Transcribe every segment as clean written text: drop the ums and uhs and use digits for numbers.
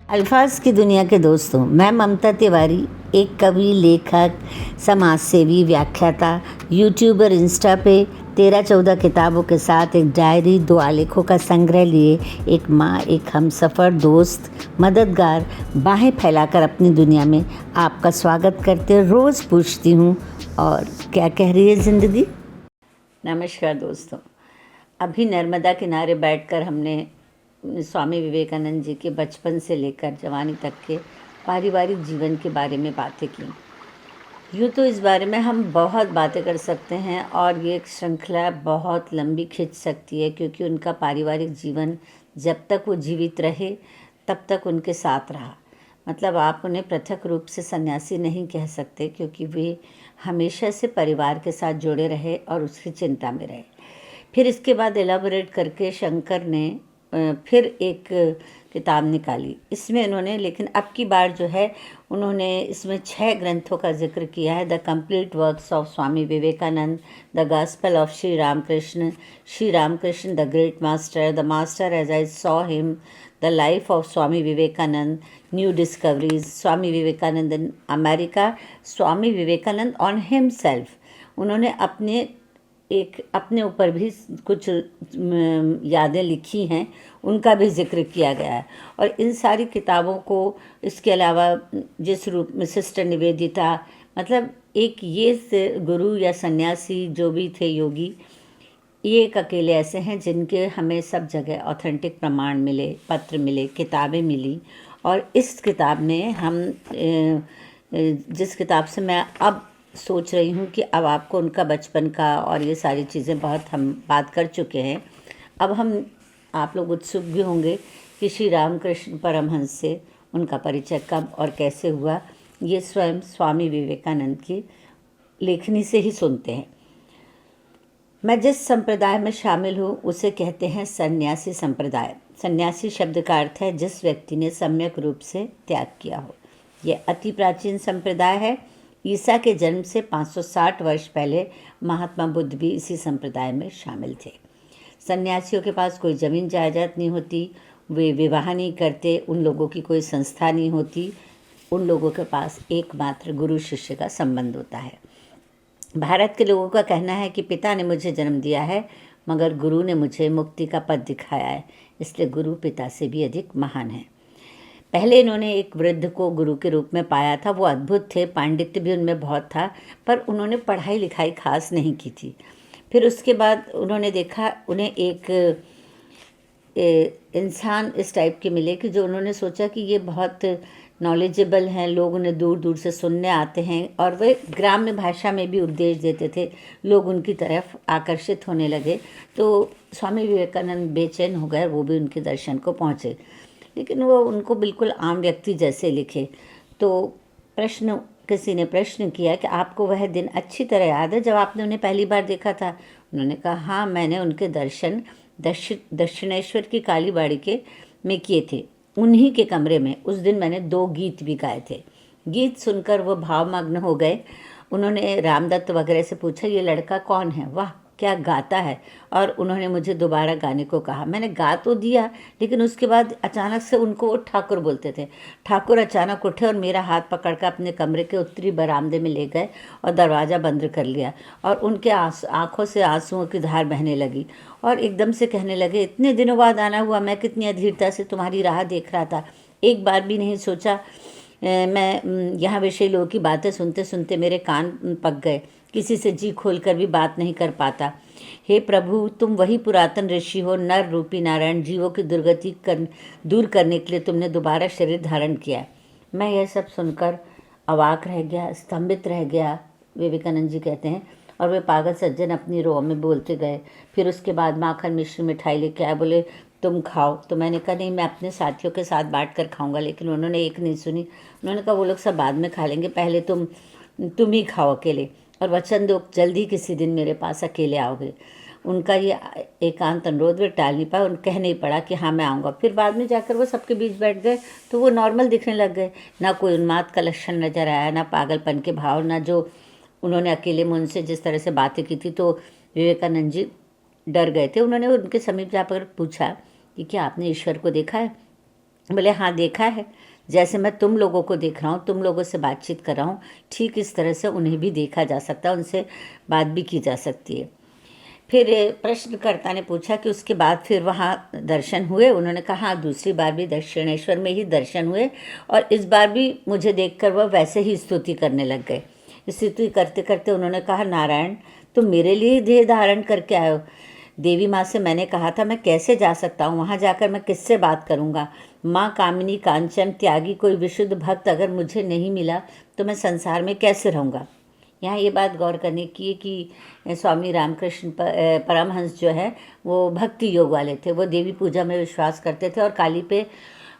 अल्फाज की दुनिया के दोस्तों, मैं ममता तिवारी, एक कवि, लेखक, समाज सेवी, व्याख्याता, यूट्यूबर, इंस्टा पे 13-14 किताबों के साथ एक डायरी, 2 आलेखों का संग्रह लिए एक माँ, एक हमसफ़र, दोस्त, मददगार, बाहें फैलाकर अपनी दुनिया में आपका स्वागत करते रोज़ पूछती हूँ, और क्या कह रही है ज़िंदगी। नमस्कार दोस्तों। अभी नर्मदा किनारे बैठकर हमने स्वामी विवेकानंद जी के बचपन से लेकर जवानी तक के पारिवारिक जीवन के बारे में बातें की। यूँ तो इस बारे में हम बहुत बातें कर सकते हैं और ये एक श्रृंखला बहुत लंबी खिंच सकती है, क्योंकि उनका पारिवारिक जीवन जब तक वो जीवित रहे तब तक उनके साथ रहा। मतलब आप उन्हें पृथक रूप से सन्यासी नहीं कह सकते, क्योंकि वे हमेशा से परिवार के साथ जुड़े रहे और उसकी चिंता में रहे। फिर इसके बाद एलाबोरेट करके शंकर ने फिर एक किताब निकाली। इसमें उन्होंने, लेकिन अब की बार जो है, उन्होंने इसमें 6 ग्रंथों का जिक्र किया है। The complete works of Swami Vivekananda, the gospel of Shri Ramakrishna the great master, the master as I saw him, the life of Swami Vivekananda, new discoveries, Swami Vivekananda in America, Swami Vivekananda on himself. उन्होंने अपने ऊपर भी कुछ यादें लिखी हैं, उनका भी जिक्र किया गया है। और इन सारी किताबों को, इसके अलावा जिस रूप में सिस्टर निवेदिता, मतलब एक ये गुरु या सन्यासी जो भी थे, योगी, ये एक अकेले ऐसे हैं जिनके हमें सब जगह ऑथेंटिक प्रमाण मिले, पत्र मिले, किताबें मिली। और इस किताब में हम जिस किताब से मैं अब सोच रही हूँ कि अब आपको उनका बचपन का और ये सारी चीज़ें बहुत हम बात कर चुके हैं, अब आप लोग उत्सुक भी होंगे कि श्री रामकृष्ण परमहंस से उनका परिचय कब और कैसे हुआ। ये स्वयं स्वामी विवेकानंद की लेखनी से ही सुनते हैं। मैं जिस संप्रदाय में शामिल हूँ उसे कहते हैं सन्यासी संप्रदाय। सन्यासी शब्द का अर्थ है जिस व्यक्ति ने सम्यक रूप से त्याग किया हो। यह अति प्राचीन संप्रदाय है। ईसा के जन्म से 560 वर्ष पहले महात्मा बुद्ध भी इसी संप्रदाय में शामिल थे। सन्यासियों के पास कोई ज़मीन जायदाद नहीं होती, वे विवाह नहीं करते, उन लोगों की कोई संस्था नहीं होती, उन लोगों के पास एकमात्र गुरु शिष्य का संबंध होता है। भारत के लोगों का कहना है कि पिता ने मुझे जन्म दिया है, मगर गुरु ने मुझे मुक्ति का पथ दिखाया है, इसलिए गुरु पिता से भी अधिक महान है। पहले इन्होंने एक वृद्ध को गुरु के रूप में पाया था। वो अद्भुत थे, पांडित्य भी उनमें बहुत था, पर उन्होंने पढ़ाई लिखाई खास नहीं की थी। फिर उसके बाद उन्होंने देखा, उन्हें एक इंसान इस टाइप के मिले कि जो उन्होंने सोचा कि ये बहुत नॉलेजेबल हैं, लोग उन्हें दूर दूर से सुनने आते हैं, और वे ग्राम्य भाषा में भी उपदेश देते थे। लोग उनकी तरफ आकर्षित होने लगे। तो स्वामी विवेकानंद बेचैन हो गए, वो भी उनके दर्शन को पहुँचे, लेकिन वो उनको बिल्कुल आम व्यक्ति जैसे लिखे। तो किसी ने प्रश्न किया कि आपको वह दिन अच्छी तरह याद है जब आपने उन्हें पहली बार देखा था? उन्होंने कहा, हाँ, मैंने उनके दर्शन दक्षिणेश्वर की कालीबाड़ी में किए थे। उन्हीं के कमरे में उस दिन मैंने 2 गीत भी गाए थे। गीत सुनकर वो भावमग्न हो गए। उन्होंने रामदत्त वगैरह से पूछा, ये लड़का कौन है? वाह, क्या गाता है। और उन्होंने मुझे दोबारा गाने को कहा। मैंने गा तो दिया, लेकिन उसके बाद अचानक से उनको वो ठाकुर बोलते थे। ठाकुर अचानक उठे और मेरा हाथ पकड़कर अपने कमरे के उत्तरी बरामदे में ले गए और दरवाज़ा बंद कर लिया। और उनके आँखों से आंसुओं की धार बहने लगी और एकदम से कहने लगे, इतने दिनों बाद आना हुआ, मैं कितनी अधीरता से तुम्हारी राह देख रहा था। एक बार भी नहीं सोचा। मैं यहाँ विषय लोगों की बातें सुनते सुनते मेरे कान पक गए। किसी से जी खोलकर भी बात नहीं कर पाता। हे प्रभु, तुम वही पुरातन ऋषि हो, नर रूपी नारायण। जीवों की दुर्गति दूर करने के लिए तुमने दोबारा शरीर धारण किया। मैं यह सब सुनकर अवाक रह गया, स्तंभित रह गया, विवेकानंद जी कहते हैं। और वे पागल सज्जन अपनी रोह में बोलते गए। फिर उसके बाद माखन मिश्री मिठाई लेके आए, बोले तुम खाओ। तो मैंने कहा, नहीं, मैं अपने साथियों के साथ बांट कर खाऊंगा। लेकिन उन्होंने एक नहीं सुनी। उन्होंने कहा, वो लोग सब बाद में खा लेंगे, पहले तुम ही खाओ अकेले, और वचन दो जल्दी किसी दिन मेरे पास अकेले आओगे। उनका ये एकांत अनुरोध वे टाल नहीं पाए। उन्हें कहना ही पड़ा कि हाँ, मैं आऊँगा। फिर बाद में जाकर वो सबके बीच बैठ गए तो वो नॉर्मल दिखने लग गए। ना कोई उन्माद का लक्षण नजर आया, ना पागलपन के भाव, ना जो उन्होंने अकेले में उनसे जिस तरह से बातें की थी। तो विवेकानंद जी डर गए थे। उन्होंने उनके समीप जाकर पूछा कि क्या आपने ईश्वर को देखा है? बोले हाँ देखा है, जैसे मैं तुम लोगों को देख रहा हूँ, तुम लोगों से बातचीत कर रहा हूँ, ठीक इस तरह से उन्हें भी देखा जा सकता है, उनसे बात भी की जा सकती है। फिर प्रश्नकर्ता ने पूछा कि उसके बाद फिर वहाँ दर्शन हुए? उन्होंने कहा हाँ, दूसरी बार भी दक्षिणेश्वर में ही दर्शन हुए, और इस बार भी मुझे देखकर वह वैसे ही स्तुति करने लग गए। स्तुति करते करते उन्होंने कहा, नारायण तुम मेरे लिए ही देह धारण करके आए हो। देवी माँ से मैंने कहा था मैं कैसे जा सकता हूँ, वहाँ जाकर मैं किससे बात करूँगा। माँ कामिनी कांचन त्यागी कोई विशुद्ध भक्त अगर मुझे नहीं मिला तो मैं संसार में कैसे रहूँगा। यहाँ ये बात गौर करने की है कि स्वामी रामकृष्ण परमहंस जो है वो भक्ति योग वाले थे, वो देवी पूजा में विश्वास करते थे और काली पे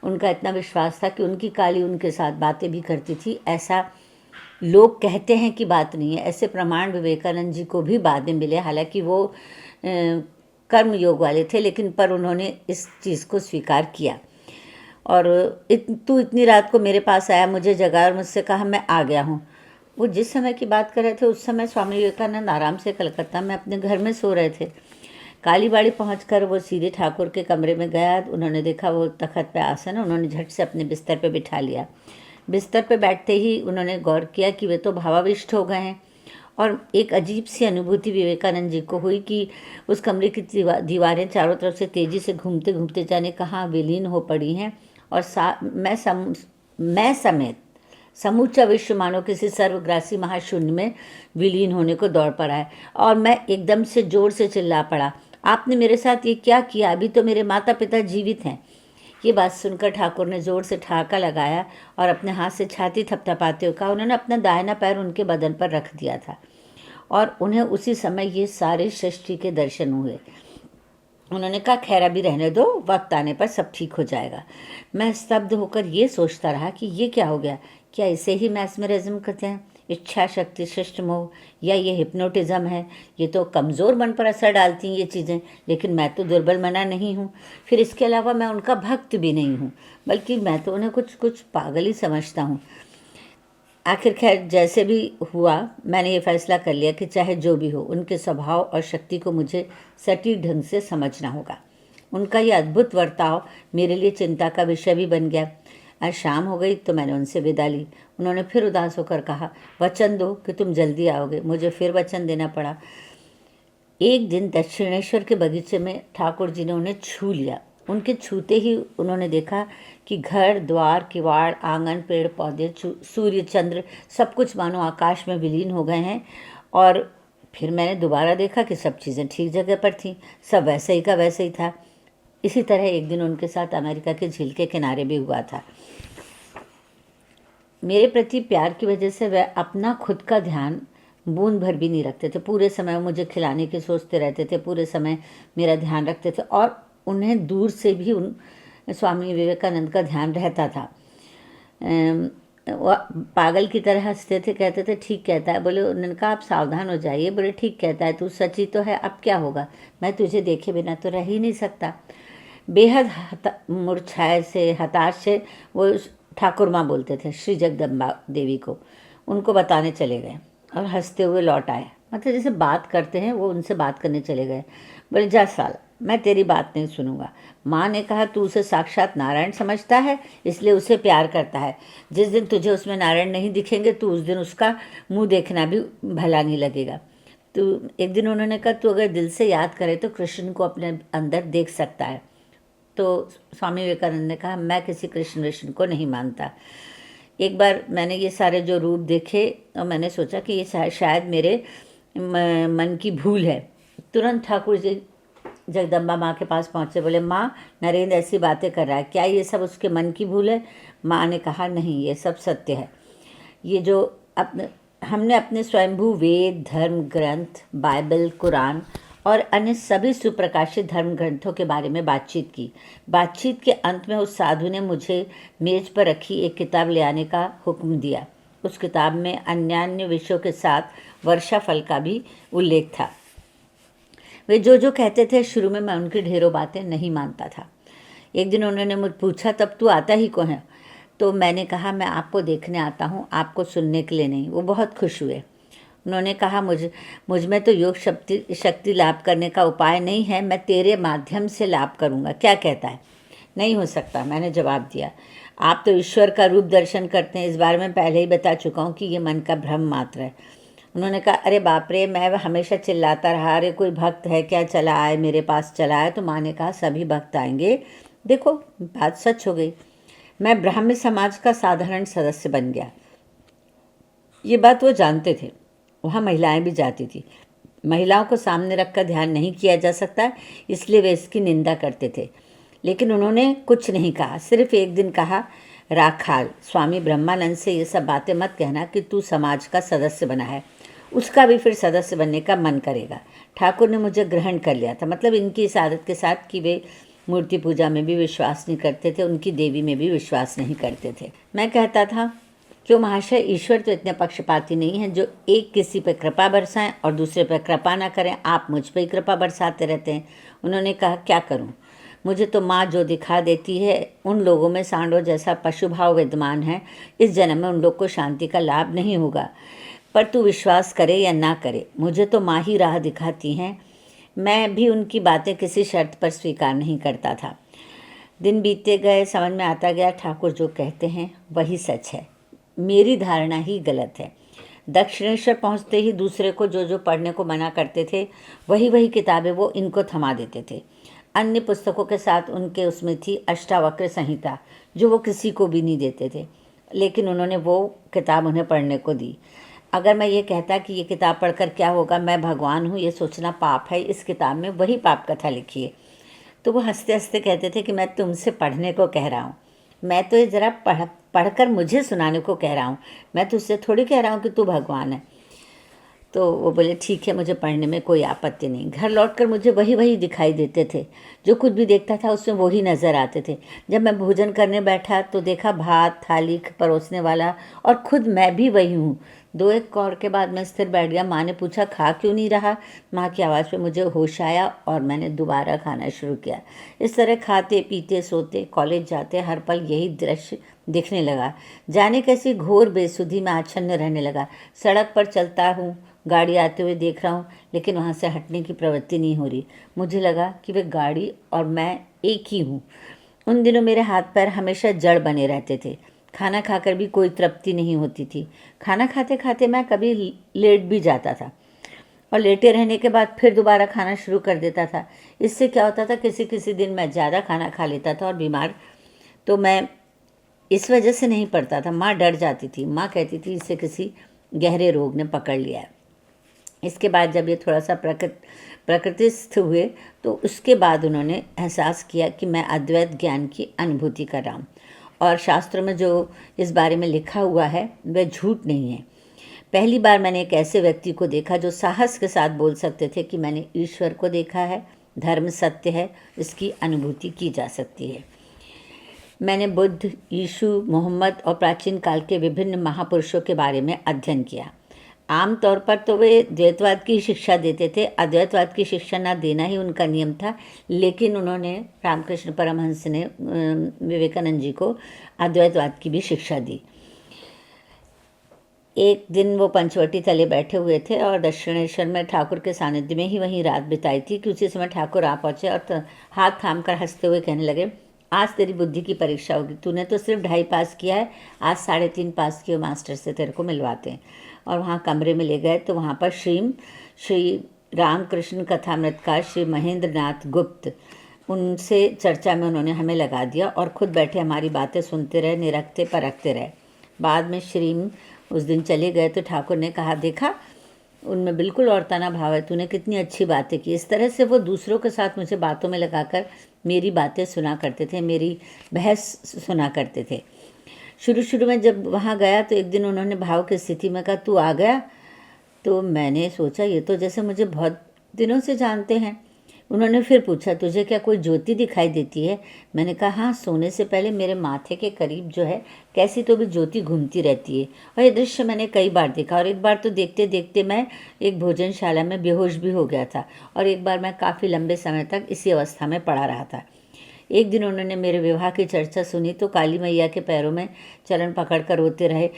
उनका इतना विश्वास था कि उनकी काली उनके साथ बातें भी करती थी। ऐसा लोग कहते हैं कि बात नहीं है, ऐसे प्रमाण विवेकानंद जी को भी बाद में मिले, हालांकि वो कर्म योग वाले थे, लेकिन पर उन्होंने इस चीज़ को स्वीकार किया। और तू इतनी रात को मेरे पास आया, मुझे जगा और मुझसे कहा मैं आ गया हूँ। वो जिस समय की बात कर रहे थे उस समय स्वामी विवेकानंद आराम से कलकत्ता में अपने घर में सो रहे थे। कालीबाड़ी पहुंचकर वो सीधे ठाकुर के कमरे में गया। उन्होंने देखा वो तखत पे आसन है, उन्होंने झट से अपने बिस्तर पे बिठा लिया। बिस्तर पे बैठते ही उन्होंने गौर किया कि वे तो भावाविष्ट हो गए हैं, और एक अजीब सी अनुभूति विवेकानंद जी को हुई कि उस कमरे की दीवारें चारों तरफ से तेज़ी से घूमते घूमते जाने कहाँ विलीन हो पड़ी हैं, और मैं समेत समूचा विश्व मानो किसी सर्वग्रासी महाशून्य में विलीन होने को दौड़ पड़ा है। और मैं एकदम से जोर से चिल्ला पड़ा, आपने मेरे साथ ये क्या किया? अभी तो मेरे माता पिता जीवित हैं। ये बात सुनकर ठाकुर ने जोर से ठहाका लगाया और अपने हाथ से छाती थपथपाते हुए कहा, उन्होंने अपना दाहिना पैर उनके बदन पर रख दिया था और उन्हें उसी समय ये सारे सृष्टि के दर्शन हुए। उन्होंने कहा खैर अभी रहने दो, वक्त आने पर सब ठीक हो जाएगा। मैं स्तब्ध होकर ये सोचता रहा कि ये क्या हो गया, क्या इसे ही मैस्मरिज्म कहते हैं, इच्छा शक्ति, शिष्ट मोह, या ये हिप्नोटिज्म है? ये तो कमज़ोर मन पर असर डालती हैं ये चीज़ें, लेकिन मैं तो दुर्बल मना नहीं हूँ। फिर इसके अलावा मैं उनका भक्त भी नहीं हूँ, बल्कि मैं तो उन्हें कुछ पागल ही समझता हूँ। आखिर खैर जैसे भी हुआ, मैंने ये फैसला कर लिया कि चाहे जो भी हो, उनके स्वभाव और शक्ति को मुझे सटीक ढंग से समझना होगा। उनका ये अद्भुत वर्ताव मेरे लिए चिंता का विषय भी बन गया। आज शाम हो गई तो मैंने उनसे विदा ली। उन्होंने फिर उदास होकर कहा, वचन दो कि तुम जल्दी आओगे। मुझे फिर वचन देना पड़ा। एक दिन दक्षिणेश्वर के बगीचे में ठाकुर जी ने उन्हें छू लिया। उनके छूते ही उन्होंने देखा कि घर द्वार किवाड़ आंगन पेड़ पौधे सूर्य चंद्र सब कुछ मानो आकाश में विलीन हो गए हैं। और फिर मैंने दोबारा देखा कि सब चीज़ें ठीक जगह पर थीं, सब वैसे ही का वैसे ही था। इसी तरह एक दिन उनके साथ अमेरिका के झील के किनारे भी हुआ था। मेरे प्रति प्यार की वजह से वह अपना खुद का ध्यान बूंद भर भी नहीं रखते थे। पूरे समय मुझे खिलाने की सोचते रहते थे, पूरे समय मेरा ध्यान रखते थे, और उन्हें दूर से भी उन स्वामी विवेकानंद का ध्यान रहता था। वो पागल की तरह हंसते थे, कहते थे ठीक कहता है। बोले, उन्होंने कहा आप सावधान हो जाइए। बोले ठीक कहता है, तू सच्ची तो है, अब क्या होगा, मैं तुझे देखे बिना तो रह ही नहीं सकता। बेहद मुरझाए से हताश से वो ठाकुर माँ बोलते थे श्री जगदम्बा देवी को, उनको बताने चले गए और हंसते हुए लौट आए। मतलब जैसे बात करते हैं वो उनसे बात करने चले गए। बोले जा साला, मैं तेरी बात नहीं सुनूंगा। माँ ने कहा तू उसे साक्षात नारायण समझता है, इसलिए उसे प्यार करता है। जिस दिन तुझे उसमें नारायण नहीं दिखेंगे तो उस दिन उसका मुंह देखना भी भला नहीं लगेगा। तो एक दिन उन्होंने कहा तू अगर दिल से याद करे तो कृष्ण को अपने अंदर देख सकता है। तो स्वामी विवेकानंद ने कहा मैं किसी कृष्ण विष्णु को नहीं मानता। एक बार मैंने ये सारे जो रूप देखे और मैंने सोचा कि ये शायद मेरे मन की भूल है। तुरंत ठाकुर जी जगदम्बा माँ के पास पहुँचे। बोले माँ, नरेंद्र ऐसी बातें कर रहा है, क्या ये सब उसके मन की भूल है? माँ ने कहा नहीं, ये सब सत्य है। ये जो हमने अपने स्वयंभू वेद, धर्म ग्रंथ, बाइबल, कुरान और अन्य सभी सुप्रकाशित धर्म ग्रंथों के बारे में बातचीत की। बातचीत के अंत में उस साधु ने मुझे मेज पर रखी एक किताब ले आने का हुक्म दिया। उस किताब में अन्यान्य विषयों के साथ वर्षा फल का भी उल्लेख था। वे जो कहते थे शुरू में मैं उनकी ढेरों बातें नहीं मानता था। एक दिन उन्होंने मुझे पूछा तब तू आता ही क्यों है? तो मैंने कहा मैं आपको देखने आता हूँ, आपको सुनने के लिए नहीं। वो बहुत खुश हुए। उन्होंने कहा मुझ में तो योग शक्ति लाभ करने का उपाय नहीं है, मैं तेरे माध्यम से लाभ करूँगा, क्या कहता है? नहीं हो सकता, मैंने जवाब दिया। आप तो ईश्वर का रूप दर्शन करते हैं, इस बारे में पहले ही बता चुका हूँ कि ये मन का भ्रम मात्र है। उन्होंने कहा, अरे बाप रे, मैं हमेशा चिल्लाता रहा, अरे कोई भक्त है क्या चला आए, मेरे पास चला आए। तो माँ ने कहा, सभी भक्त आएंगे। देखो, बात सच हो गई, मैं ब्राह्मण समाज का साधारण सदस्य बन गया। ये बात वो जानते थे। वहाँ महिलाएं भी जाती थी। महिलाओं को सामने रखकर ध्यान नहीं किया जा सकता, इसलिए वे इसकी निंदा करते थे। लेकिन उन्होंने कुछ नहीं कहा, सिर्फ एक दिन कहा, राखाल, स्वामी ब्रह्मानंद से ये सब बातें मत कहना कि तू समाज का सदस्य बना है, उसका भी फिर सदस्य बनने का मन करेगा। ठाकुर ने मुझे ग्रहण कर लिया था, मतलब इनकी इस आदत के साथ कि वे मूर्ति पूजा में भी विश्वास नहीं करते थे, उनकी देवी में भी विश्वास नहीं करते थे। मैं कहता था, क्यों महाशय, ईश्वर तो इतने पक्षपाती नहीं है जो एक किसी पर कृपा बरसाएं और दूसरे पर कृपा ना करें। आप मुझ पर ही कृपा बरसाते रहते हैं। उन्होंने कहा, क्या करूं, मुझे तो माँ जो दिखा देती है, उन लोगों में सांडों जैसा पशुभाव विद्यमान है। इस जन्म में उन लोग को शांति का लाभ नहीं होगा। पर तू विश्वास करे या ना करे, मुझे तो माँ ही राह दिखाती हैं। मैं भी उनकी बातें किसी शर्त पर स्वीकार नहीं करता था। दिन बीतते गए, समझ में आता गया ठाकुर जो कहते हैं वही सच है, मेरी धारणा ही गलत है। दक्षिणेश्वर पहुंचते ही दूसरे को जो जो पढ़ने को मना करते थे, वही वही किताबें वो इनको थमा देते थे। अन्य पुस्तकों के साथ उनके उसमें थी अष्टावक्र संहिता, जो वो किसी को भी नहीं देते थे, लेकिन उन्होंने वो किताब उन्हें पढ़ने को दी। अगर मैं ये कहता कि ये किताब पढ़कर क्या होगा, मैं भगवान हूँ, ये सोचना पाप है, इस किताब में वही पाप कथा लिखी है, तो वो हंसते हंसते कहते थे कि मैं तुमसे पढ़ने को कह रहा हूँ, मैं तो ये ज़रा पढ़कर मुझे सुनाने को कह रहा हूँ, मैं तुझसे थोड़ी कह रहा हूँ कि तू भगवान है। तो वो बोले, ठीक है, मुझे पढ़ने में कोई आपत्ति नहीं। घर लौटकर मुझे वही वही दिखाई देते थे, जो कुछ भी देखता था उसमें वही नज़र आते थे। जब मैं भोजन करने बैठा तो देखा भात थाली परोसने वाला और खुद मैं भी वही हूँ। 2-1 कौर के बाद मैं स्थिर बैठ गया। माँ ने पूछा, खा क्यों नहीं रहा? माँ की आवाज़ पे मुझे होश आया और मैंने दोबारा खाना शुरू किया। इस तरह खाते पीते सोते कॉलेज जाते हर पल यही दृश्य दिखने लगा। जाने कैसी घोर बेसुधी में आच्छन्न रहने लगा। सड़क पर चलता हूँ, गाड़ी आते हुए देख रहा हूँ, लेकिन वहाँ से हटने की प्रवृत्ति नहीं हो रही। मुझे लगा कि वे गाड़ी और मैं एक ही हूँ। उन दिनों मेरे हाथ पैर हमेशा जड़ बने रहते थे। खाना खाकर भी कोई तृप्ति नहीं होती थी। खाना खाते खाते मैं कभी लेट भी जाता था और लेटे रहने के बाद फिर दोबारा खाना शुरू कर देता था। इससे क्या होता था, किसी किसी दिन मैं ज़्यादा खाना खा लेता था और बीमार तो मैं इस वजह से नहीं पड़ता था। माँ डर जाती थी। माँ कहती थी इसे किसी गहरे रोग ने पकड़ लिया है। इसके बाद जब ये थोड़ा सा प्रकृतिस्थ हुए तो उसके बाद उन्होंने एहसास किया कि मैं अद्वैत ज्ञान की अनुभूति कर रहा हूँ और शास्त्रों में जो इस बारे में लिखा हुआ है वह झूठ नहीं है। पहली बार मैंने एक ऐसे व्यक्ति को देखा जो साहस के साथ बोल सकते थे कि मैंने ईश्वर को देखा है, धर्म सत्य है, इसकी अनुभूति की जा सकती है। मैंने बुद्ध, यीशु, मोहम्मद और प्राचीन काल के विभिन्न महापुरुषों के बारे में अध्ययन किया। आमतौर पर तो वे द्वैतवाद की शिक्षा देते थे, अद्वैतवाद की शिक्षा ना देना ही उनका नियम था, लेकिन उन्होंने रामकृष्ण परमहंस ने विवेकानंद जी को अद्वैतवाद की भी शिक्षा दी। एक दिन वो पंचवटी तले बैठे हुए थे और दक्षिणेश्वर में ठाकुर के सानिध्य में ही वहीं रात बिताई थी कि उसी समय ठाकुर आ पहुँचे और हाथ थाम कर हंसते हुए कहने लगे, आज तेरी बुद्धि की परीक्षा होगी। तूने तो सिर्फ 2.5 पास किया है, आज 3.5 पास किए मास्टर से तेरे को मिलवाते हैं। और वहाँ कमरे में ले गए तो वहाँ पर श्री रामकृष्ण कथामृतकार श्री महेंद्र नाथ गुप्त, उनसे चर्चा में उन्होंने हमें लगा दिया और खुद बैठे हमारी बातें सुनते रहे, निरखते परखते रहे। बाद में श्री उस दिन चले गए तो ठाकुर ने कहा, देखा उनमें बिल्कुल औरताना भाव है, तूने कितनी अच्छी बातें की। इस तरह से वो दूसरों के साथ मुझे बातों में लगाकर मेरी बातें सुना करते थे, मेरी बहस सुना करते थे। शुरू में जब वहाँ गया तो एक दिन उन्होंने भाव की स्थिति में कहा, तू आ गया? तो मैंने सोचा ये तो जैसे मुझे बहुत दिनों से जानते हैं। उन्होंने फिर पूछा, तुझे क्या कोई ज्योति दिखाई देती है? मैंने कहा, हाँ, सोने से पहले मेरे माथे के करीब जो है कैसी तो भी ज्योति घूमती रहती है और ये दृश्य मैंने कई बार देखा। और एक बार तो देखते देखते मैं एक भोजनशाला में बेहोश भी हो गया था और एक बार मैं काफ़ी लंबे समय तक इसी अवस्था में पड़ा रहा था। एक दिन उन्होंने मेरे विवाह की चर्चा सुनी तो काली मैया के पैरों में चरण पकड़ कर रोते रहे,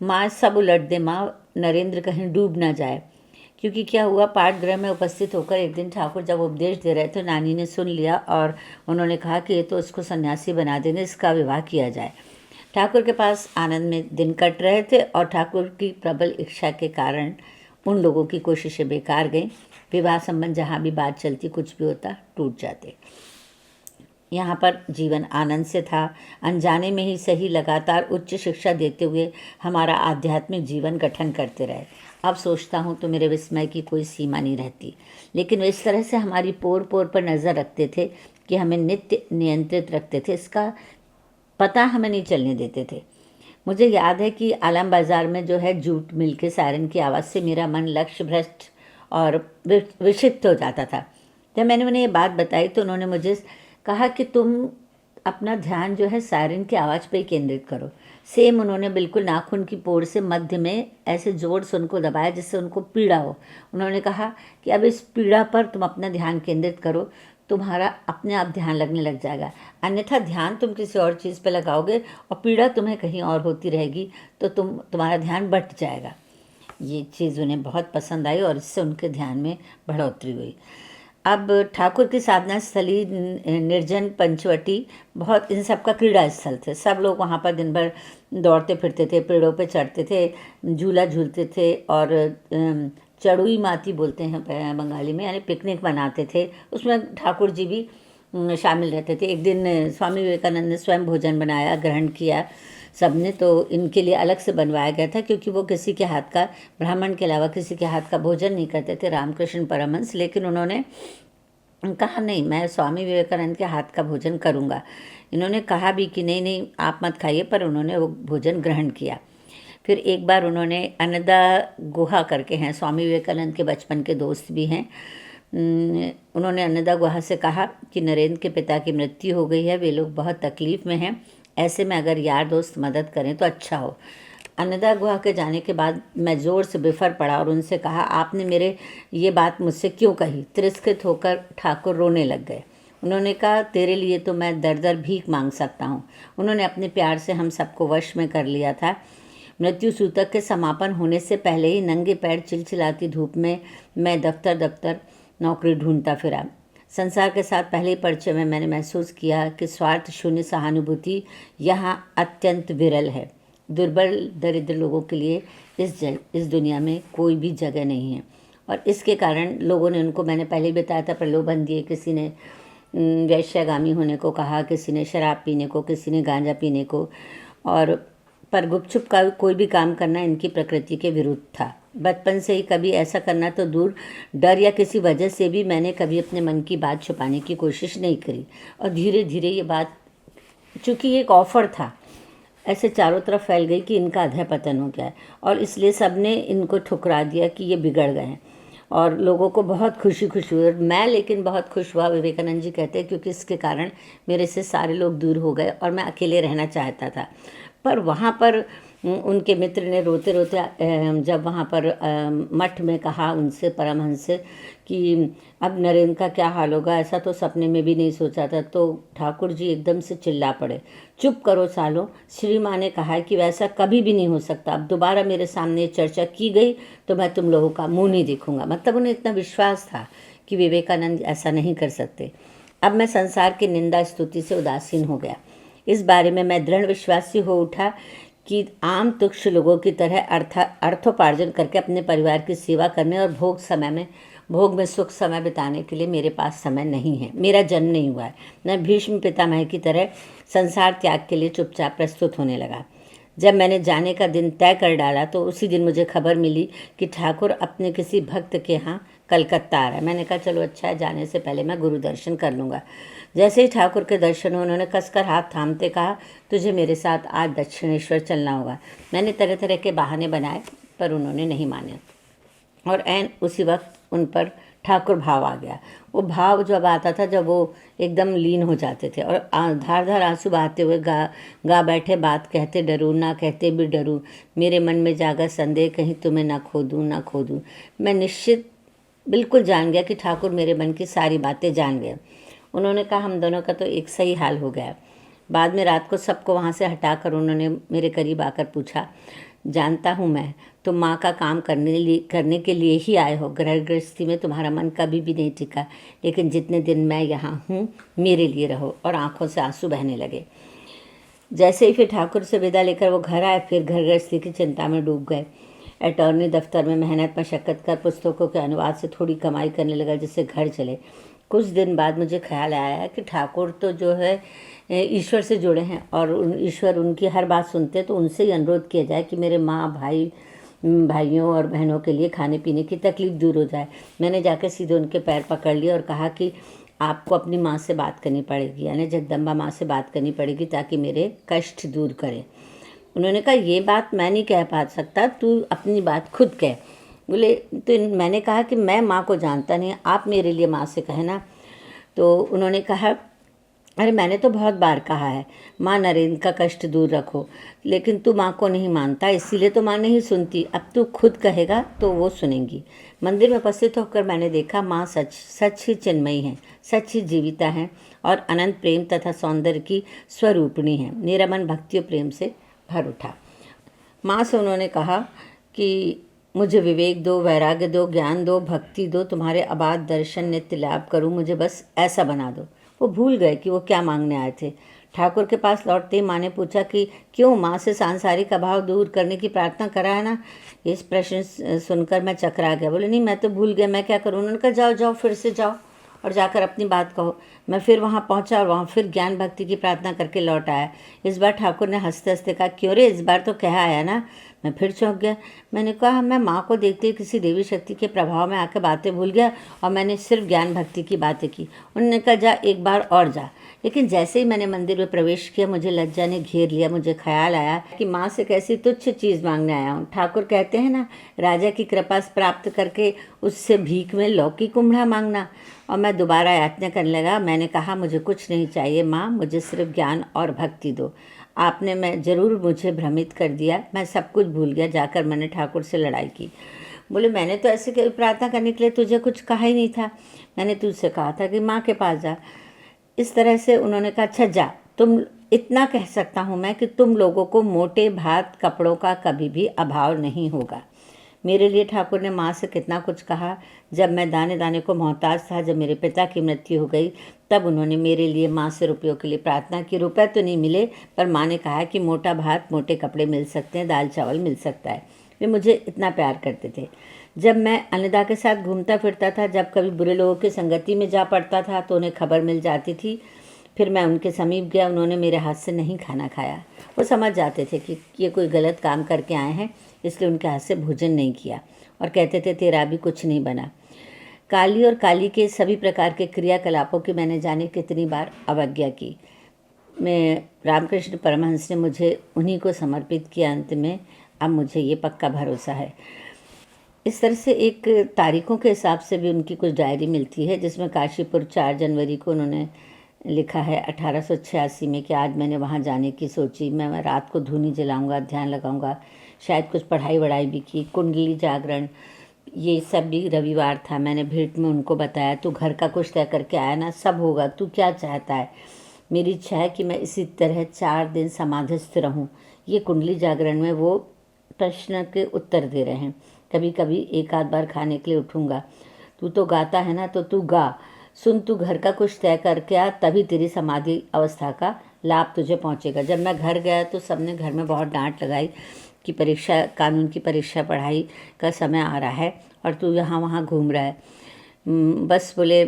माँ सब उलट दे माँ, नरेंद्र कहीं डूब ना जाए, क्योंकि क्या हुआ, पाठ गृह में उपस्थित होकर एक दिन ठाकुर जब उपदेश दे रहे थे, नानी ने सुन लिया और उन्होंने कहा कि ये तो इसको सन्यासी बना देंगे, इसका विवाह किया जाए। ठाकुर के पास आनंद में दिन कट रहे थे और ठाकुर की प्रबल इच्छा के कारण उन लोगों की कोशिशें बेकार गईं। विवाह संबंध जहाँ भी बात चलती, कुछ भी होता, टूट जाते। यहाँ पर जीवन आनंद से था। अनजाने में ही सही, लगातार उच्च शिक्षा देते हुए हमारा आध्यात्मिक जीवन गठन करते रहे। अब सोचता हूँ तो मेरे विस्मय की कोई सीमा नहीं रहती। लेकिन वे इस तरह से हमारी पोर पोर पर नज़र रखते थे कि हमें नित्य नियंत्रित रखते थे, इसका पता हमें नहीं चलने देते थे। मुझे याद है कि आलम बाज़ार में जो है जूट मिल के सायरन की आवाज़ से मेरा मन लक्ष्य भ्रष्ट और विक्षिप्त हो जाता था। जब मैंने उन्हें ये बात बताई तो उन्होंने मुझे कहा कि तुम अपना ध्यान जो है सायरन की आवाज़ पे ही केंद्रित करो। सेम उन्होंने बिल्कुल नाखून की पोर से मध्य में ऐसे जोर से उनको दबाया जिससे उनको पीड़ा हो। उन्होंने कहा कि अब इस पीड़ा पर तुम अपना ध्यान केंद्रित करो, तुम्हारा अपने आप ध्यान लगने लग जाएगा। अन्यथा ध्यान तुम किसी और चीज़ पे लगाओगे और पीड़ा तुम्हें कहीं और होती रहेगी, तो तुम्हारा ध्यान बट जाएगा। ये चीज़ उन्हें बहुत पसंद आई और इससे उनके ध्यान में बढ़ोतरी हुई। अब ठाकुर की साधना स्थली निर्जन, पंचवटी, बहुत इन सब का क्रीड़ा स्थल थे। सब लोग वहाँ पर दिन भर दौड़ते फिरते थे, पेड़ों पे चढ़ते थे, झूला झूलते थे और चढ़ुई माती बोलते हैं बंगाली में, यानी पिकनिक मनाते थे। उसमें ठाकुर जी भी शामिल रहते थे। एक दिन स्वामी विवेकानंद ने स्वयं भोजन बनाया, ग्रहण किया सबने, तो इनके लिए अलग से बनवाया गया था क्योंकि वो किसी के हाथ का, ब्राह्मण के अलावा किसी के हाथ का भोजन नहीं करते थे, रामकृष्ण परमहंस। लेकिन उन्होंने कहा नहीं, मैं स्वामी विवेकानंद के हाथ का भोजन करूँगा। इन्होंने कहा भी कि नहीं नहीं आप मत खाइए, पर उन्होंने वो भोजन ग्रहण किया। फिर एक बार उन्होंने अन्नदा गुहा करके हैं, स्वामी विवेकानंद के बचपन के दोस्त भी हैं, उन्होंने अन्नदा गुहा से कहा कि नरेंद्र के पिता की मृत्यु हो गई है, वे लोग बहुत तकलीफ़ में हैं, ऐसे में अगर यार दोस्त मदद करें तो अच्छा हो। अन्नदा गुहा के जाने के बाद मैं ज़ोर से बिफर पड़ा और उनसे कहा, आपने मेरे ये बात मुझसे क्यों कही? तिरस्कृत होकर ठाकुर रोने लग गए। उन्होंने कहा, तेरे लिए तो मैं दर दर भीख मांग सकता हूँ। उन्होंने अपने प्यार से हम सबको वश में कर लिया था। मृत्यु सूतक के समापन होने से पहले ही नंगे पैर चिलचिलाती धूप में मैं दफ्तर नौकरी ढूंढता फिरा। संसार के साथ पहले परिचय में मैंने महसूस किया कि स्वार्थ शून्य सहानुभूति यहाँ अत्यंत विरल है। दुर्बल दरिद्र लोगों के लिए इस दुनिया में कोई भी जगह नहीं है और इसके कारण लोगों ने उनको, मैंने पहले बताया था, प्रलोभन दिए। किसी ने वैश्यगामी होने को कहा, किसी ने शराब पीने को, किसी ने गांजा पीने को, और पर गुपचुप का कोई भी काम करना इनकी प्रकृति के विरुद्ध था। बचपन से ही कभी ऐसा करना तो दूर, डर या किसी वजह से भी मैंने कभी अपने मन की बात छुपाने की कोशिश नहीं करी। और धीरे धीरे ये बात, चूँकि ये एक ऑफ़र था, ऐसे चारों तरफ फैल गई कि इनका अधः पतन हो गया है और इसलिए सब ने इनको ठुकरा दिया कि ये बिगड़ गए हैं और लोगों को बहुत खुशी हुई। मैं लेकिन बहुत खुश हुआ, विवेकानंद जी कहते हैं, क्योंकि इसके कारण मेरे से सारे लोग दूर हो गए और मैं अकेले रहना चाहता था। पर वहाँ पर उनके मित्र ने रोते रोते जब वहाँ पर मठ में कहा उनसे, परमहंस से, कि अब नरेंद्र का क्या हाल होगा, ऐसा तो सपने में भी नहीं सोचा था। तो ठाकुर जी एकदम से चिल्ला पड़े, चुप करो सालों, श्री माँ ने कहा है कि वैसा कभी भी नहीं हो सकता। अब दोबारा मेरे सामने चर्चा की गई तो मैं तुम लोगों का मुँह नहीं देखूंगा। मतलब उन्हें इतना विश्वास था कि विवेकानंद ऐसा नहीं कर सकते। अब मैं संसार की निंदा स्तुति से उदासीन हो गया। इस बारे में मैं दृढ़ विश्वासी हो उठा कि आम तुच्छ लोगों की तरह अर्थोपार्जन करके अपने परिवार की सेवा करने और भोग में सुख समय बिताने के लिए मेरे पास समय नहीं है। मेरा जन्म नहीं हुआ है। मैं भीष्म पितामह की तरह संसार त्याग के लिए चुपचाप प्रस्तुत होने लगा। जब मैंने जाने का दिन तय कर डाला तो उसी दिन मुझे खबर मिली कि ठाकुर अपने किसी भक्त के यहाँ कलकत्ता आ रहा है। मैंने कहा चलो अच्छा है, जाने से पहले मैं गुरु दर्शन कर लूँगा। जैसे ही ठाकुर के दर्शन हुए, उन्होंने कसकर हाथ थामते कहा, तुझे मेरे साथ आज दक्षिणेश्वर चलना होगा। मैंने तरह तरह के बहाने बनाए पर उन्होंने नहीं माने और ऐन उसी वक्त उन पर ठाकुर भाव आ गया। वो भाव जब आता था जब वो एकदम लीन हो जाते थे और धार धार आंसू बहाते हुए गा बैठे, बात कहते डरूं ना कहते भी डरूं, मेरे मन में जागा संदेह, कहीं तुम्हें ना खो दूं। मैं निश्चित बिल्कुल जान गया कि ठाकुर मेरे मन की सारी बातें जान गए। उन्होंने कहा, हम दोनों का तो एक सही हाल हो गया। बाद में रात को सबको वहाँ से हटाकर उन्होंने मेरे करीब आकर पूछा, जानता हूँ मैं, तुम माँ का काम करने के लिए ही आए हो। गृह गृहस्थी में तुम्हारा मन कभी भी नहीं टिका, लेकिन जितने दिन मैं यहाँ हूँ मेरे लिए रहो। और आंखों से आंसू बहने लगे। जैसे ही फिर ठाकुर से विदा लेकर वो घर आए, फिर घर गृहस्थी की चिंता में डूब गए। अटॉर्नी दफ्तर में मेहनत मशक्क़त कर पुस्तकों के अनुवाद से थोड़ी कमाई करने लगा, जिससे घर चले। कुछ दिन बाद मुझे ख्याल आया कि ठाकुर तो जो है ईश्वर से जुड़े हैं और ईश्वर उनकी हर बात सुनते हैं, तो उनसे ही अनुरोध किया जाए कि मेरे माँ भाइयों और बहनों के लिए खाने पीने की तकलीफ़ दूर हो जाए। मैंने जाकर सीधे उनके पैर पकड़ लिए और कहा कि आपको अपनी माँ से बात करनी पड़ेगी, यानी जगदम्बा माँ से बात करनी पड़ेगी, ताकि मेरे कष्ट दूर करे। उन्होंने कहा ये बात मैं नहीं कह पा सकता, तू अपनी बात खुद कह। बोले तो मैंने कहा कि मैं माँ को जानता नहीं, आप मेरे लिए माँ से कहना। तो उन्होंने कहा अरे मैंने तो बहुत बार कहा है माँ नरेंद्र का कष्ट दूर रखो, लेकिन तू माँ को नहीं मानता, इसीलिए तो माँ नहीं सुनती। अब तू खुद कहेगा तो वो सुनेंगी। मंदिर में उपस्थित होकर मैंने देखा माँ सच ही चिन्मयी हैं, सच ही जीविता हैं और अनंत प्रेम तथा सौंदर्य की स्वरूपिणी हैं। मेरा मन भक्ति और प्रेम से भर उठा। माँ से उन्होंने कहा कि मुझे विवेक दो, वैराग्य दो, ज्ञान दो, भक्ति दो, तुम्हारे अबाध दर्शन नित्य लाभ करूँ, मुझे बस ऐसा बना दो। वो भूल गए कि वो क्या मांगने आए थे। ठाकुर के पास लौटते ही माँ ने पूछा कि क्यों, माँ से सांसारिक अभाव दूर करने की प्रार्थना करा है ना। इस प्रश्न सुनकर मैं चकरा गया। बोले नहीं, मैं तो भूल गया, मैं क्या करूँ। उन्होंने कहा जाओ जाओ, फिर से जाओ और जाकर अपनी बात कहो। मैं फिर वहाँ पहुँचा और वहाँ फिर ज्ञान भक्ति की प्रार्थना करके लौट आया। इस बार ठाकुर ने हंसते हंसते कहा क्यों रे, इस बार तो कहा आया ना। मैं फिर चौंक गया। मैंने कहा मैं माँ को देखते ही किसी देवी शक्ति के प्रभाव में आकर बातें भूल गया और मैंने सिर्फ ज्ञान भक्ति की बातें की। उन्होंने कहा जा एक बार और जा। लेकिन जैसे ही मैंने मंदिर में प्रवेश किया, मुझे लज्जा ने घेर लिया। मुझे ख्याल आया कि माँ से कैसी तुच्छ चीज़ मांगने आया हूँ। ठाकुर कहते हैं ना, राजा की कृपा प्राप्त करके उससे भीख में लौकी कुम्हड़ा मांगना। और मैं दोबारा याचना करने लगा। मैंने कहा मुझे कुछ नहीं चाहिए माँ, मुझे सिर्फ ज्ञान और भक्ति दो। आपने मैं ज़रूर मुझे भ्रमित कर दिया, मैं सब कुछ भूल गया। जाकर मैंने ठाकुर से लड़ाई की। बोले मैंने तो ऐसे प्रार्थना करने के लिए तुझे कुछ कहा ही नहीं था, मैंने तुझसे कहा था कि माँ के पास जा। इस तरह से उन्होंने कहा अच्छा जा, तुम इतना कह सकता हूँ मैं कि तुम लोगों को मोटे भात कपड़ों का कभी भी अभाव नहीं होगा। मेरे लिए ठाकुर ने माँ से कितना कुछ कहा। जब मैं दाने दाने को मोहताज था, जब मेरे पिता की मृत्यु हो गई, तब उन्होंने मेरे लिए माँ से रुपयों के लिए प्रार्थना की। रुपए तो नहीं मिले, पर माँ ने कहा कि मोटा भात मोटे कपड़े मिल सकते हैं, दाल चावल मिल सकता है। वे मुझे इतना प्यार करते थे। जब मैं अन्नदा के साथ घूमता फिरता था, जब कभी बुरे लोगों की संगति में जा पड़ता था, तो उन्हें खबर मिल जाती थी। फिर मैं उनके समीप गया, उन्होंने मेरे हाथ से नहीं खाना खाया। वो समझ जाते थे कि ये कोई गलत काम करके आए हैं, इसलिए उनके हाथ से भोजन नहीं किया और कहते थे तेरा भी कुछ नहीं बना। काली और काली के सभी प्रकार के क्रियाकलापों की मैंने जाने कितनी बार अवज्ञा की। मैं रामकृष्ण परमहंस ने मुझे उन्हीं को समर्पित किया अंत में। अब मुझे ये पक्का भरोसा है। इस तरह से एक तारीखों के हिसाब से भी उनकी कुछ डायरी मिलती है, जिसमें काशीपुर 4 जनवरी को उन्होंने लिखा है 1886 में कि आज मैंने वहाँ जाने की सोची। मैं रात को धूनी जलाऊंगा, ध्यान लगाऊंगा, शायद कुछ पढ़ाई वढ़ाई भी की। कुंडली जागरण ये सब भी रविवार था। मैंने भेंट में उनको बताया तू घर का कुछ तय करके आया ना, सब होगा, तू क्या चाहता है। मेरी इच्छा है कि मैं इसी तरह 4 दिन समाधिस्थ रहूं। ये कुंडली जागरण में वो प्रश्न के उत्तर दे रहे हैं। कभी कभी एक आध बार खाने के लिए उठूंगा। तू तो गाता है ना, तो तू गा। सुन, तू घर का कुछ तय करके आ, तभी तेरी समाधि अवस्था का लाभ तुझे पहुंचेगा। जब मैं घर गया तो सबने घर में बहुत डांट लगाई कि परीक्षा, कानून की परीक्षा, पढ़ाई का समय आ रहा है और तू यहाँ वहाँ घूम रहा है। बस बोले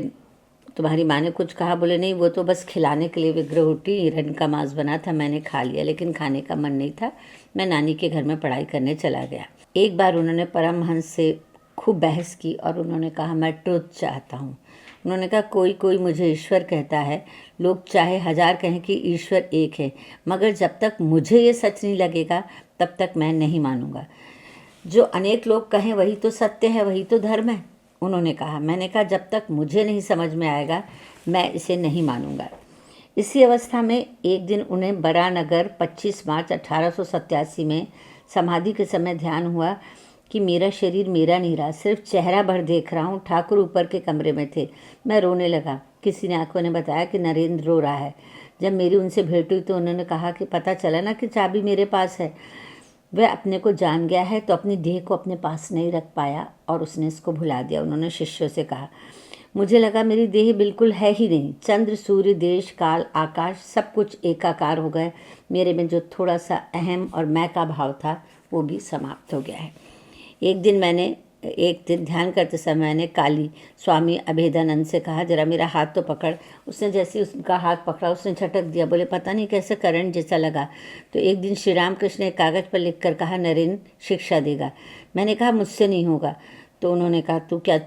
तुम्हारी माँ ने कुछ कहा। बोले नहीं, वो तो बस खिलाने के लिए विग्रह उठी, हिरण का मांस बना था, मैंने खा लिया, लेकिन खाने का मन नहीं था। मैं नानी के घर में पढ़ाई करने चला गया। एक बार उन्होंने परमहंस से खूब बहस की और उन्होंने कहा मैं ट्रुथ चाहता हूँ। उन्होंने कहा कोई कोई मुझे ईश्वर कहता है, लोग चाहे 1000 कहें कि ईश्वर एक है, मगर जब तक मुझे ये सच नहीं लगेगा तब तक मैं नहीं मानूंगा। जो अनेक लोग कहें वही तो सत्य है, वही तो धर्म है, उन्होंने कहा। मैंने कहा जब तक मुझे नहीं समझ में आएगा मैं इसे नहीं मानूंगा। इसी अवस्था में एक दिन उन्हें बरानगर 25 मार्च 1887 में समाधि के समय ध्यान हुआ कि मेरा शरीर मेरा नहीं रहा, सिर्फ चेहरा भर देख रहा हूँ। ठाकुर ऊपर के कमरे में थे। मैं रोने लगा। किसी ने आंखों ने बताया कि नरेंद्र रो रहा है। जब मेरी उनसे भेंट हुई तो उन्होंने कहा कि पता चला ना कि चाबी मेरे पास है। वह अपने को जान गया है तो अपनी देह को अपने पास नहीं रख पाया और उसने इसको भुला दिया। उन्होंने शिष्यों से कहा, मुझे लगा मेरी देह बिल्कुल है ही नहीं। चंद्र, सूर्य, देश, काल, आकाश सब कुछ एकाकार हो गए। मेरे में जो थोड़ा सा अहम और मैं का भाव था वो भी समाप्त हो गया है। एक दिन ध्यान करते समय मैंने काली स्वामी अभेदानंद से कहा, जरा मेरा हाथ तो पकड़। उसने जैसे उसका हाथ पकड़ा उसने झटक दिया। बोले, पता नहीं कैसे करंट जैसा लगा। तो एक दिन श्री रामकृष्ण ने कागज़ पर लिख कर कहा, नरेंद्र शिक्षा देगा। मैंने कहा, मुझसे नहीं होगा। तो उन्होंने कहा, तू क्या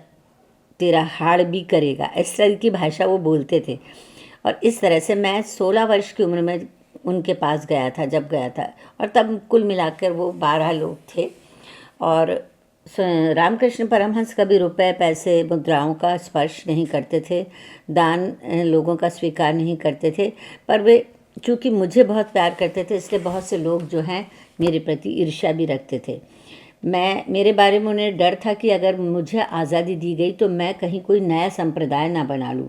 तेरा हाड़ भी करेगा। इस तरह की भाषा वो बोलते थे। और इस तरह से मैं 16 वर्ष की उम्र में उनके पास गया था जब गया था, और तब कुल मिलाकर वो 12 लोग थे। और रामकृष्ण परमहंस कभी रुपए, पैसे, मुद्राओं का स्पर्श नहीं करते थे, दान लोगों का स्वीकार नहीं करते थे। पर वे चूँकि मुझे बहुत प्यार करते थे इसलिए बहुत से लोग जो हैं मेरे प्रति ईर्ष्या भी रखते थे। मेरे बारे में उन्हें डर था कि अगर मुझे आज़ादी दी गई तो मैं कहीं कोई नया संप्रदाय ना बना लूँ।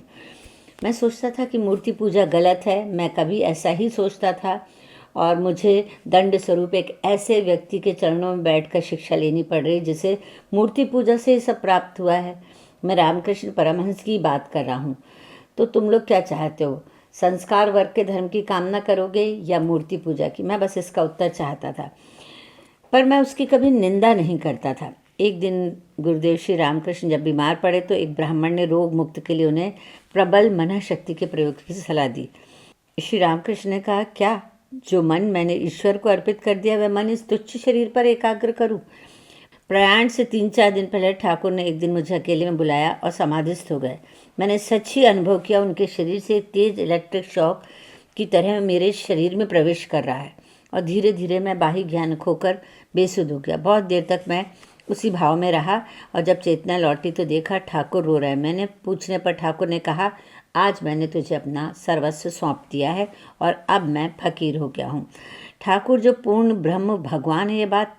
मैं सोचता था कि मूर्ति पूजा गलत है, मैं कभी ऐसा ही सोचता था, और मुझे दंड स्वरूप एक ऐसे व्यक्ति के चरणों में बैठकर शिक्षा लेनी पड़ रही जिसे मूर्ति पूजा से ही सब प्राप्त हुआ है। मैं रामकृष्ण परमहंस की बात कर रहा हूँ। तो तुम लोग क्या चाहते हो, संस्कार वर्ग के धर्म की कामना करोगे या मूर्ति पूजा की? मैं बस इसका उत्तर चाहता था, पर मैं उसकी कभी निंदा नहीं करता था। एक दिन गुरुदेव श्री रामकृष्ण जब बीमार पड़े तो एक ब्राह्मण ने रोग मुक्त के लिए उन्हें प्रबल मन शक्ति के प्रयोग की सलाह दी। श्री रामकृष्ण ने कहा, क्या जो मन मैंने ईश्वर को अर्पित कर दिया वह मन इस तुच्छ शरीर पर एकाग्र करूं? प्रयाण से 3-4 दिन पहले ठाकुर ने एक दिन मुझे अकेले में बुलाया और समाधिस्थ हो गए। मैंने सच ही अनुभव किया उनके शरीर से एक तेज इलेक्ट्रिक शॉक की तरह मेरे शरीर में प्रवेश कर रहा है, और धीरे धीरे मैं बाह्य ज्ञान खोकर बेसुध हो गया। बहुत देर तक मैं उसी भाव में रहा, और जब चेतना लौटी तो देखा ठाकुर रो रहे हैं। मैंने पूछने पर ठाकुर ने कहा, आज मैंने तुझे अपना सर्वस्व सौंप दिया है और अब मैं फकीर हो गया हूँ। ठाकुर जो पूर्ण ब्रह्म भगवान है, ये बात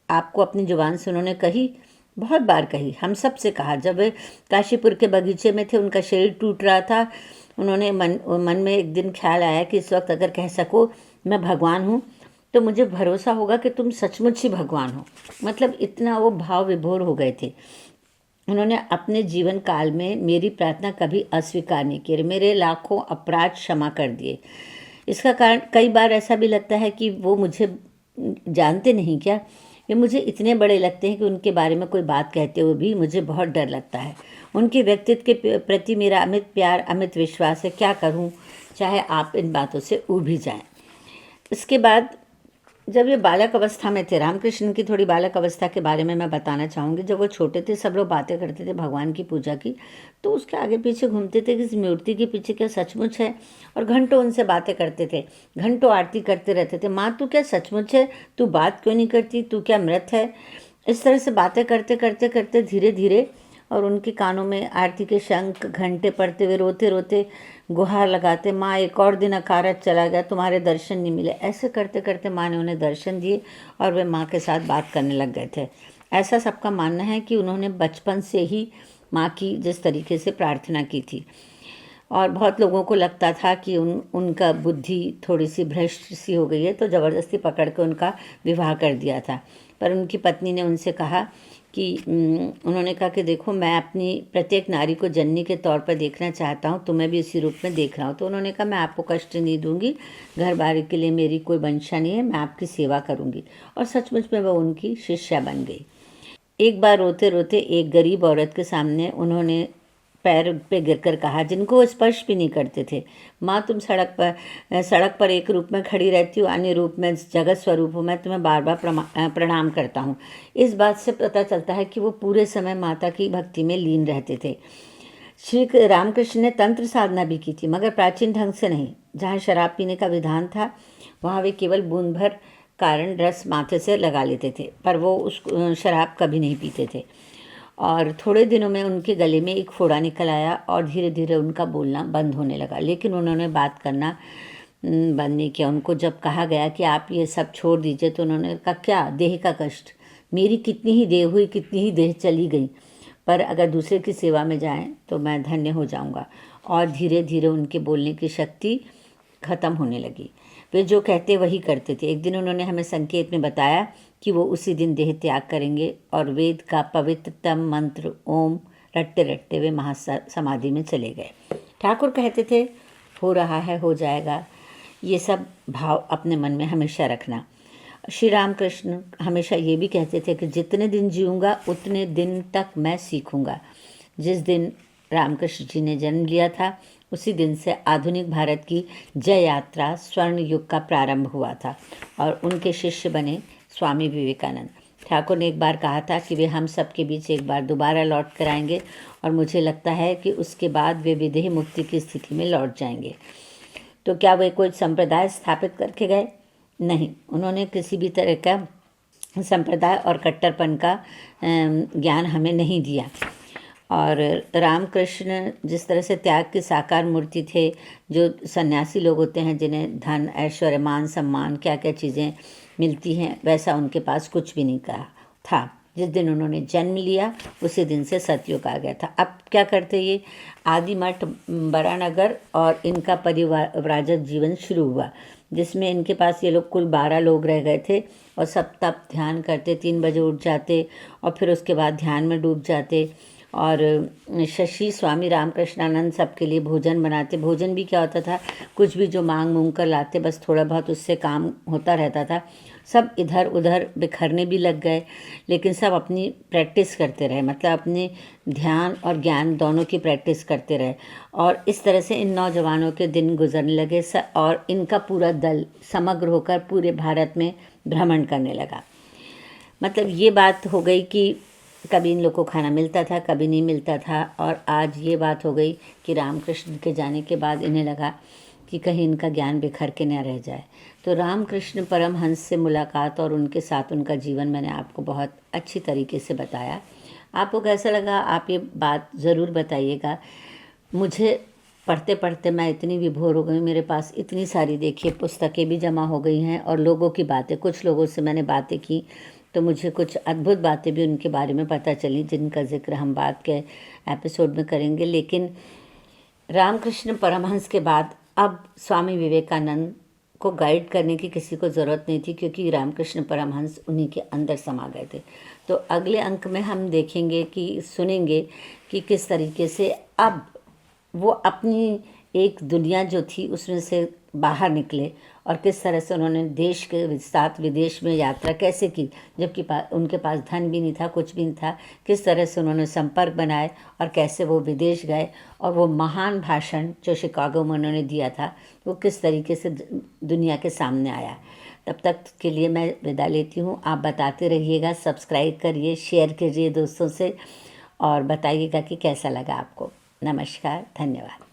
आपको अपनी जुबान से उन्होंने कही? बहुत बार कही, हम सब से कहा। जब वे काशीपुर के बगीचे में थे, उनका शरीर टूट रहा था, उन्होंने मन में एक दिन ख्याल आया कि इस वक्त अगर कह सको मैं भगवान हूँ तो मुझे भरोसा होगा कि तुम सचमुच ही भगवान हो। मतलब इतना वो भाव विभोर हो गए थे। उन्होंने अपने जीवन काल में मेरी प्रार्थना कभी अस्वीकार नहीं की, मेरे लाखों अपराध क्षमा कर दिए। इसका कारण कई बार ऐसा भी लगता है कि वो मुझे जानते नहीं क्या। वे मुझे इतने बड़े लगते हैं कि उनके बारे में कोई बात कहते हुए भी मुझे बहुत डर लगता है। उनके व्यक्तित्व के प्रति मेरा अमित प्यार, अमित विश्वास है। क्या करूं, चाहे आप इन बातों से ऊब भी जाएं। इसके बाद जब ये बालक अवस्था में थे, रामकृष्ण की थोड़ी बालक अवस्था के बारे में मैं बताना चाहूँगी। जब वो छोटे थे सब लोग बातें करते थे भगवान की पूजा की, तो उसके आगे पीछे घूमते थे कि इस मूर्ति के पीछे क्या सचमुच है, और घंटों उनसे बातें करते थे, घंटों आरती करते रहते थे। माँ तू क्या सचमुच है, तू बात क्यों नहीं करती, तू क्या मृत है? इस तरह से बातें करते करते करते धीरे धीरे, और उनके कानों में आरती के शंख घंटे पड़ते हुए रोते रोते गुहार लगाते, माँ एक और दिन अकारत चला गया, तुम्हारे दर्शन नहीं मिले। ऐसे करते करते माँ ने उन्हें दर्शन दिए और वे माँ के साथ बात करने लग गए थे। ऐसा सबका मानना है कि उन्होंने बचपन से ही माँ की जिस तरीके से प्रार्थना की थी, और बहुत लोगों को लगता था कि उनका बुद्धि थोड़ी सी भ्रष्ट सी हो गई है, तो ज़बरदस्ती पकड़ के उनका विवाह कर दिया था। पर उनकी पत्नी ने उनसे कहा कि उन्होंने कहा कि देखो, मैं अपनी प्रत्येक नारी को जननी के तौर पर देखना चाहता हूँ, तुम्हें भी इसी रूप में देख रहा हूँ। तो उन्होंने कहा, मैं आपको कष्ट नहीं दूंगी, घर बार के लिए मेरी कोई वंशा नहीं है, मैं आपकी सेवा करूँगी। और सचमुच में वह उनकी शिष्या बन गई। एक बार रोते रोते एक गरीब औरत के सामने उन्होंने पैर पे गिरकर कहा, जिनको वो स्पर्श भी नहीं करते थे, माँ तुम सड़क पर एक रूप में खड़ी रहती हो, अन्य रूप में जगत स्वरूप हो, मैं तुम्हें बार बार प्रणाम करता हूँ। इस बात से पता चलता है कि वो पूरे समय माता की भक्ति में लीन रहते थे। श्री रामकृष्ण ने तंत्र साधना भी की थी, मगर प्राचीन ढंग से नहीं। जहाँ शराब पीने का विधान था वहाँ वे केवल बूंद भर कारण रस माथे से लगा लेते थे, पर वो उस शराब कभी नहीं पीते थे। और थोड़े दिनों में उनके गले में एक फोड़ा निकल आया और धीरे धीरे उनका बोलना बंद होने लगा। लेकिन उन्होंने बात करना बंद नहीं किया। उनको जब कहा गया कि आप ये सब छोड़ दीजिए तो उन्होंने कहा, क्या देह का कष्ट, मेरी कितनी ही देह हुई, कितनी ही देह चली गई, पर अगर दूसरे की सेवा में जाएं तो मैं धन्य हो जाऊंगा। और धीरे धीरे उनके बोलने की शक्ति खत्म होने लगी। वे जो कहते वही करते थे। एक दिन उन्होंने हमें संकेत में बताया कि वो उसी दिन देह त्याग करेंगे और वेद का पवित्रतम मंत्र ओम रटते रटते वे महासमाधि में चले गए। ठाकुर कहते थे हो रहा है, हो जाएगा, ये सब भाव अपने मन में हमेशा रखना। श्री रामकृष्ण हमेशा ये भी कहते थे कि जितने दिन जीऊँगा उतने दिन तक मैं सीखूँगा। जिस दिन रामकृष्ण जी ने जन्म लिया था उसी दिन से आधुनिक भारत की जय यात्रा स्वर्ण युग का प्रारंभ हुआ था और उनके शिष्य बने स्वामी विवेकानंद। ठाकुर ने एक बार कहा था कि वे हम सब के बीच एक बार दोबारा लौट कर आएंगे और मुझे लगता है कि उसके बाद वे विदेह मुक्ति की स्थिति में लौट जाएंगे। तो क्या वे कोई संप्रदाय स्थापित करके गए? नहीं, उन्होंने किसी भी तरह का संप्रदाय और कट्टरपन का ज्ञान हमें नहीं दिया। और रामकृष्ण जिस तरह से त्याग की साकार मूर्ति थे, जो सन्यासी लोग होते हैं जिन्हें धन ऐश्वर्य मान सम्मान क्या क्या चीज़ें मिलती हैं, वैसा उनके पास कुछ भी नहीं कहा था। जिस दिन उन्होंने जन्म लिया उसी दिन से सतयुग आ गया था। अब क्या करते ये आदिमठ बरानगर और इनका परिव्राजक जीवन शुरू हुआ, जिसमें इनके पास ये लोग कुल 12 लोग रह गए थे और सब तप ध्यान करते, 3 बजे उठ जाते और फिर उसके बाद ध्यान में डूब जाते। और शशि स्वामी रामकृष्णानंद सबके लिए भोजन बनाते। भोजन भी क्या होता था, कुछ भी जो मांग मूंग कर लाते, बस थोड़ा बहुत उससे काम होता रहता था। सब इधर उधर बिखरने भी लग गए, लेकिन सब अपनी प्रैक्टिस करते रहे, मतलब अपने ध्यान और ज्ञान दोनों की प्रैक्टिस करते रहे। और इस तरह से इन नौजवानों के दिन गुजरने लगे और इनका पूरा दल समग्र होकर पूरे भारत में भ्रमण करने लगा। मतलब ये बात हो गई कि कभी इन लोग को खाना मिलता था, कभी नहीं मिलता था। और आज ये बात हो गई कि रामकृष्ण के जाने के बाद इन्हें लगा कि कहीं इनका ज्ञान बिखर के न रह जाए। तो रामकृष्ण परमहंस से मुलाकात और उनके साथ उनका जीवन मैंने आपको बहुत अच्छी तरीके से बताया। आपको कैसा लगा आप ये बात ज़रूर बताइएगा। मुझे पढ़ते पढ़ते मैं इतनी विभोर हो गई, मेरे पास इतनी सारी देखिए पुस्तकें भी जमा हो गई हैं और लोगों की बातें, कुछ लोगों से मैंने बातें की तो मुझे कुछ अद्भुत बातें भी उनके बारे में पता चली, जिनका जिक्र हम बाद के एपिसोड में करेंगे। लेकिन रामकृष्ण परमहंस के बाद अब स्वामी विवेकानंद को गाइड करने की किसी को ज़रूरत नहीं थी, क्योंकि रामकृष्ण परमहंस उन्हीं के अंदर समा गए थे। तो अगले अंक में हम देखेंगे कि सुनेंगे कि किस तरीके से अब वो अपनी एक दुनिया जो थी उसमें से बाहर निकले और किस तरह से उन्होंने देश के साथ विदेश में यात्रा कैसे की, जबकि उनके पास धन भी नहीं था, कुछ भी नहीं था। किस तरह से उन्होंने संपर्क बनाए और कैसे वो विदेश गए और वो महान भाषण जो शिकागो में उन्होंने दिया था वो किस तरीके से दुनिया के सामने आया। तब तक के लिए मैं विदा लेती हूँ। आप बताते रहिएगा, सब्सक्राइब करिए, शेयर कीजिए दोस्तों से और बताइएगा कि कैसा लगा आपको। नमस्कार, धन्यवाद।